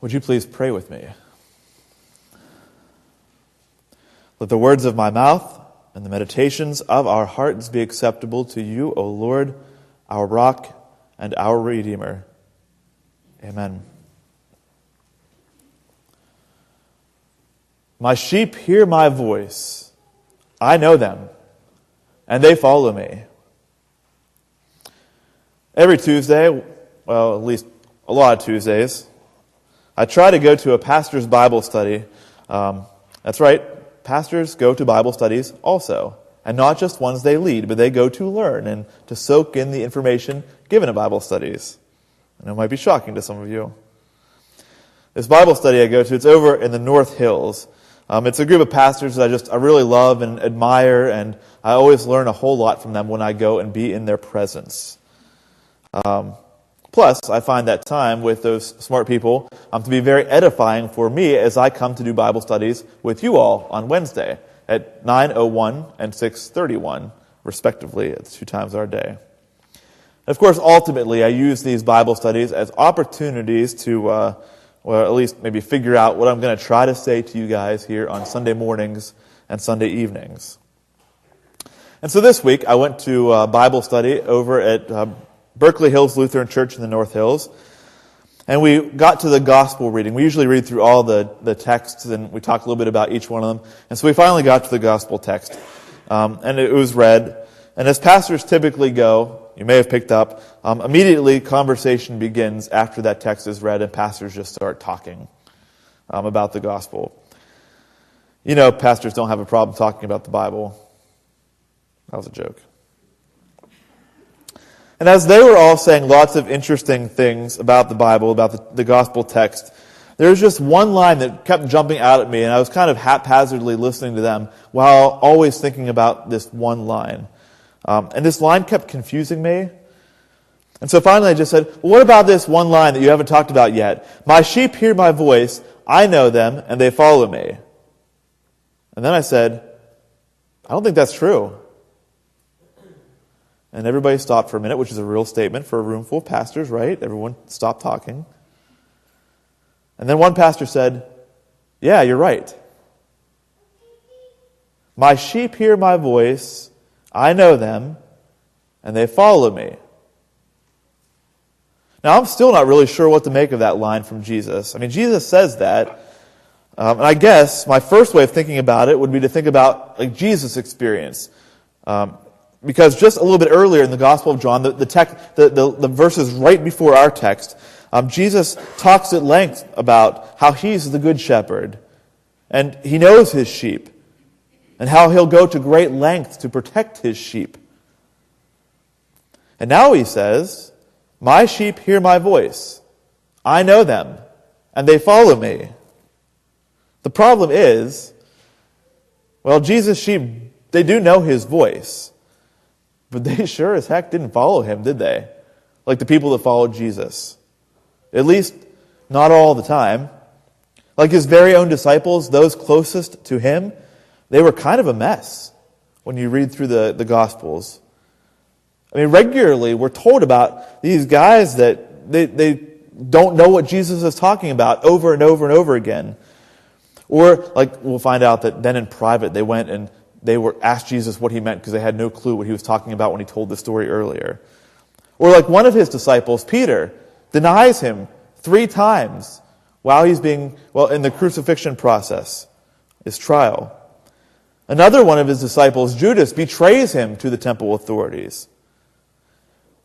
Would you please pray with me? Let the words of my mouth and the meditations of our hearts be acceptable to you, O Lord, our rock and our Redeemer. Amen. My sheep hear my voice. I know them, and they follow me. Every Tuesday, well, at least a lot of Tuesdays, I try to go to a pastor's Bible study. That's right, pastors go to Bible studies also. And not just ones they lead, but they go to learn and to soak in the information given at Bible studies. And it might be shocking to some of you. This Bible study I go to, it's over in the North Hills. It's a group of pastors that I really love and admire, and I always learn a whole lot from them when I go and be in their presence. Plus, I find that time with those smart people to be very edifying for me as I come to do Bible studies with you all on Wednesday at 9:01 and 6:31, respectively, at 2 times our day. And of course, ultimately, I use these Bible studies as opportunities to, or at least maybe figure out what I'm going to try to say to you guys here on Sunday mornings and Sunday evenings. And so this week, I went to Bible study over at Berkeley Hills Lutheran Church in the North Hills. And we got to the gospel reading. We usually read through all the texts, and we talk a little bit about each one of them. And so we finally got to the gospel text. And it was read. And as pastors typically go, you may have picked up, immediately conversation begins after that text is read, and pastors just start talking about the gospel. You know, pastors don't have a problem talking about the Bible. That was a joke. And as they were all saying lots of interesting things about the Bible, about the gospel text, there was just one line that kept jumping out at me, and I was kind of haphazardly listening to them while always thinking about this one line. And this line kept confusing me. And so finally I just said, well, what about this one line that you haven't talked about yet? My sheep hear my voice, I know them, and they follow me. And then I said, I don't think that's true. And everybody stopped for a minute, which is a real statement for a room full of pastors, right? Everyone stopped talking. And then one pastor said, yeah, you're right. My sheep hear my voice, I know them, and they follow me. Now, I'm still not really sure what to make of that line from Jesus. I mean, Jesus says that. And I guess my first way of thinking about it would be to think about like Jesus' experience. Because just a little bit earlier in the Gospel of John, the verses right before our text, Jesus talks at length about how he's the good shepherd, and he knows his sheep, and how he'll go to great lengths to protect his sheep. And now he says, my sheep hear my voice. I know them, and they follow me. The problem is, well, Jesus' sheep, they do know his voice. But they sure as heck didn't follow him, did they? Like the people that followed Jesus. At least, not all the time. Like his very own disciples, those closest to him, they were kind of a mess when you read through the Gospels. I mean, regularly we're told about these guys that they don't know what Jesus is talking about over and over and over again. Or, like, we'll find out that then in private they went and they were asked Jesus what he meant because they had no clue what he was talking about when he told the story earlier. Or like one of his disciples, Peter, denies him 3 times while he's being, in the crucifixion process, his trial. Another one of his disciples, Judas, betrays him to the temple authorities.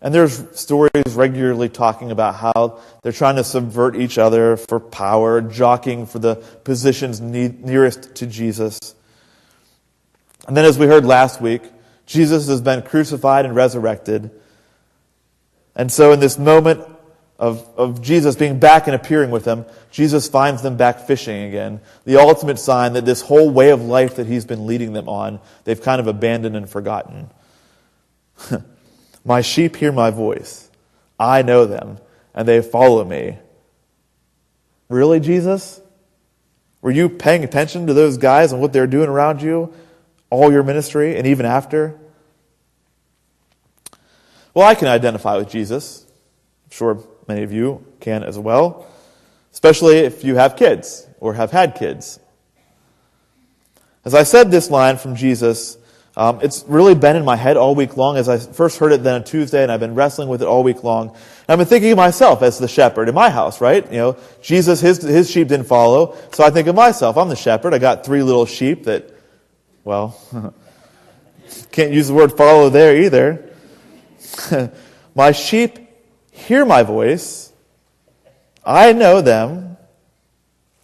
And there's stories regularly talking about how they're trying to subvert each other for power, jockeying for the positions nearest to Jesus. And then as we heard last week, Jesus has been crucified and resurrected. And so in this moment of Jesus being back and appearing with them, Jesus finds them back fishing again. The ultimate sign that this whole way of life that he's been leading them on, they've kind of abandoned and forgotten. My sheep hear my voice. I know them, and they follow me. Really, Jesus? Were you paying attention to those guys and what they're doing around you all your ministry and even after? Well, I can identify with Jesus. I'm sure many of you can as well. especially if you have kids or have had kids. As I said this line from Jesus, it's really been in my head all week long. As I first heard it then on Tuesday, and I've been wrestling with it all week long. And I've been thinking of myself as the shepherd in my house, right? Jesus, his sheep didn't follow, so I think of myself. I'm the shepherd. I got 3 little sheep that, well, can't use the word follow there either. My sheep hear my voice. I know them,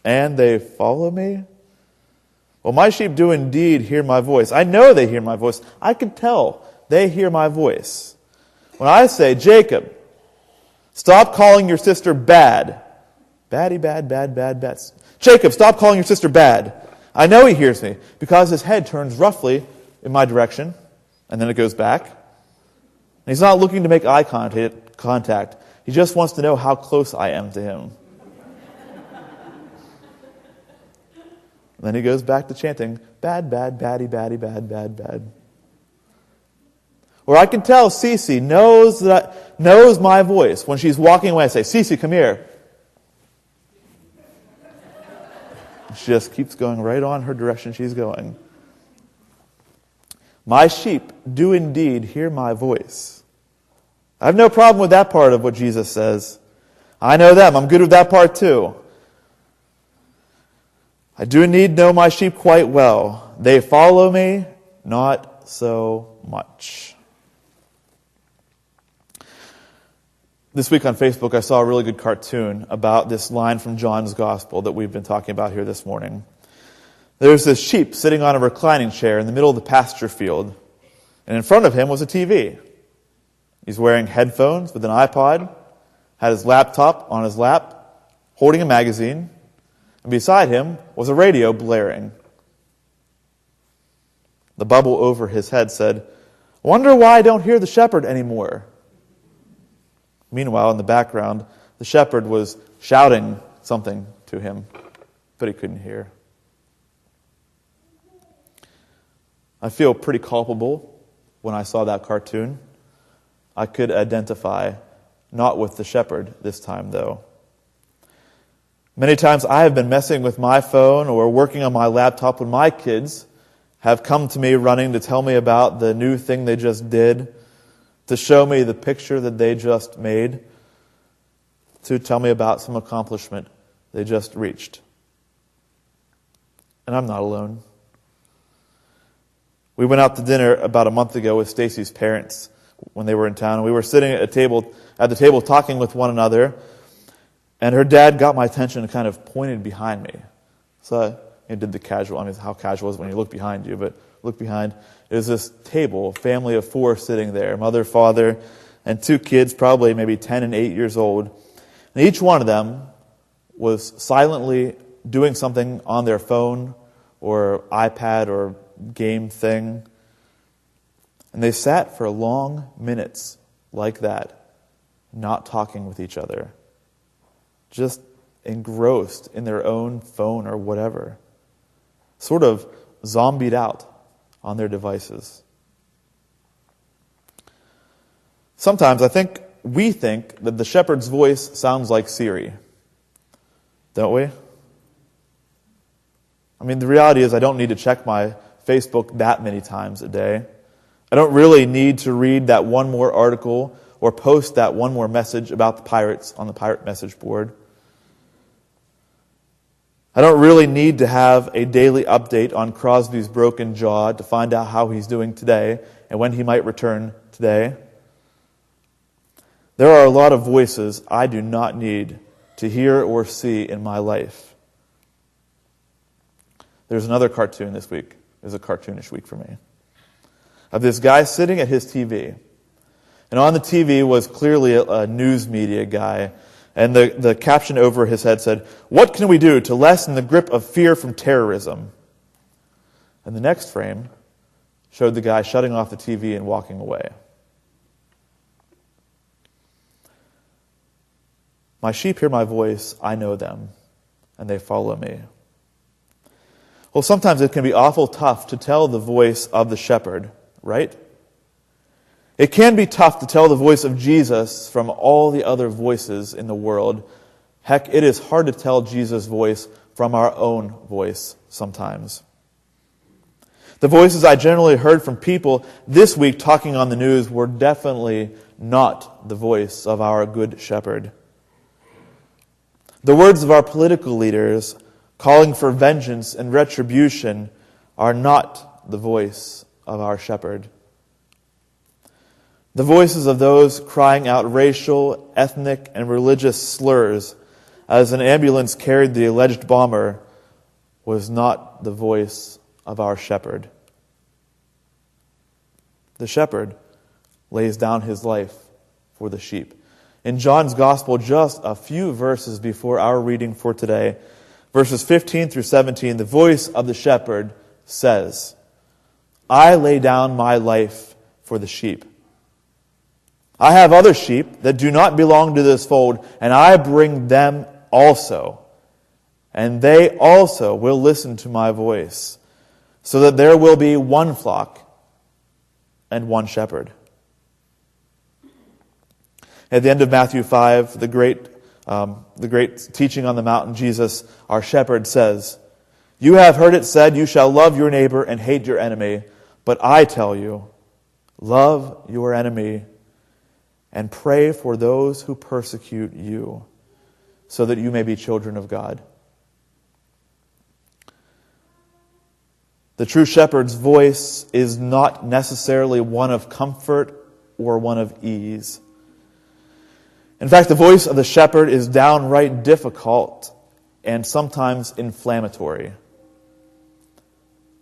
and they follow me. Well, my sheep do indeed hear my voice. I know they hear my voice. I can tell they hear my voice. When I say, Jacob, stop calling your sister bad. Baddie, bad, bad, bad, bad. Jacob, stop calling your sister bad. I know he hears me because his head turns roughly in my direction, and then it goes back. And he's not looking to make eye contact. He just wants to know how close I am to him. Then he goes back to chanting, bad, bad, baddie, baddie, bad, bad, bad. Or I can tell Cece knows my voice. When she's walking away, I say, Cece, come here. She just keeps going right on her direction she's going. My sheep do indeed hear my voice. I have no problem with that part of what Jesus says. I know them. I'm good with that part too. I do indeed know my sheep quite well. They follow me, not so much. This week on Facebook, I saw a really good cartoon about this line from John's Gospel that we've been talking about here this morning. There's this sheep sitting on a reclining chair in the middle of the pasture field, and in front of him was a TV. He's wearing headphones with an iPod, had his laptop on his lap, holding a magazine, and beside him was a radio blaring. The bubble over his head said, "Wonder why I don't hear the shepherd anymore." Meanwhile, in the background, the shepherd was shouting something to him, but he couldn't hear. I feel pretty culpable when I saw that cartoon. I could identify, not with the shepherd this time, though. Many times I have been messing with my phone or working on my laptop when my kids have come to me running to tell me about the new thing they just did, to show me the picture that they just made, to tell me about some accomplishment they just reached. And I'm not alone. We went out to dinner about a month ago with Stacy's parents when they were in town, and we were sitting at the table talking with one another. And her dad got my attention and kind of pointed behind me. So I did the casual, how casual is when you look behind you, but look behind. There's this table, a family of 4 sitting there, mother, father, and 2 kids, probably maybe 10 and 8 years old. And each one of them was silently doing something on their phone or iPad or game thing. And they sat for long minutes like that, not talking with each other, just engrossed in their own phone or whatever, sort of zombied out on their devices. Sometimes we think that the shepherd's voice sounds like Siri, don't we? The reality is I don't need to check my Facebook that many times a day. I don't really need to read that one more article or post that one more message about the pirates on the pirate message board. I don't really need to have a daily update on Crosby's broken jaw to find out how he's doing today and when he might return today. There are a lot of voices I do not need to hear or see in my life. There's another cartoon this week. It was a cartoonish week for me. Of this guy sitting at his TV. And on the TV was clearly a news media guy. And the caption over his head said, "What can we do to lessen the grip of fear from terrorism?" And the next frame showed the guy shutting off the TV and walking away. My sheep hear my voice, I know them, and they follow me. Well, sometimes it can be awful tough to tell the voice of the shepherd, right? It can be tough to tell the voice of Jesus from all the other voices in the world, Heck, it is hard to tell Jesus' voice from our own voice sometimes. The voices I generally heard from people this week talking on the news were definitely not the voice of our Good Shepherd. The words of our political leaders calling for vengeance and retribution are not the voice of our shepherd. The voices of those crying out racial, ethnic, and religious slurs as an ambulance carried the alleged bomber was not the voice of our shepherd. The shepherd lays down his life for the sheep. In John's Gospel, just a few verses before our reading for today, verses 15 through 17, the voice of the shepherd says, "I lay down my life for the sheep. I have other sheep that do not belong to this fold, and I bring them also, and they also will listen to my voice, so that there will be one flock and one shepherd." At the end of Matthew 5, the great teaching on the mountain, Jesus, our shepherd, says, "You have heard it said, you shall love your neighbor and hate your enemy. But I tell you, love your enemy and pray for those who persecute you, so that you may be children of God." The true shepherd's voice is not necessarily one of comfort or one of ease. In fact, the voice of the shepherd is downright difficult and sometimes inflammatory.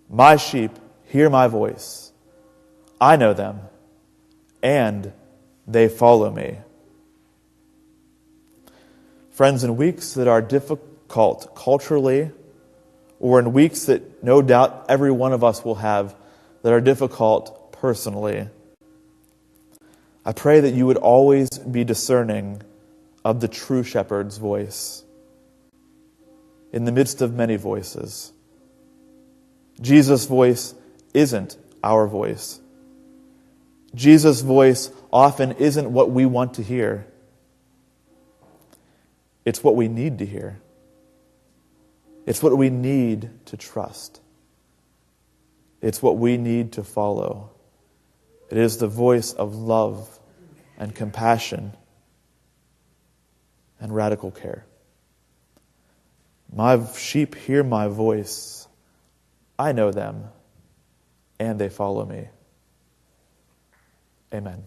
"My sheep hear my voice. I know them, and they follow me." Friends, in weeks that are difficult culturally, or in weeks that no doubt every one of us will have that are difficult personally, I pray that you would always be discerning of the true shepherd's voice in the midst of many voices. Jesus' voice isn't our voice. Jesus' voice often isn't what we want to hear. It's what we need to hear. It's what we need to trust. It's what we need to follow. It is the voice of love and compassion and radical care. "My sheep hear my voice. I know them, and they follow me." Amen.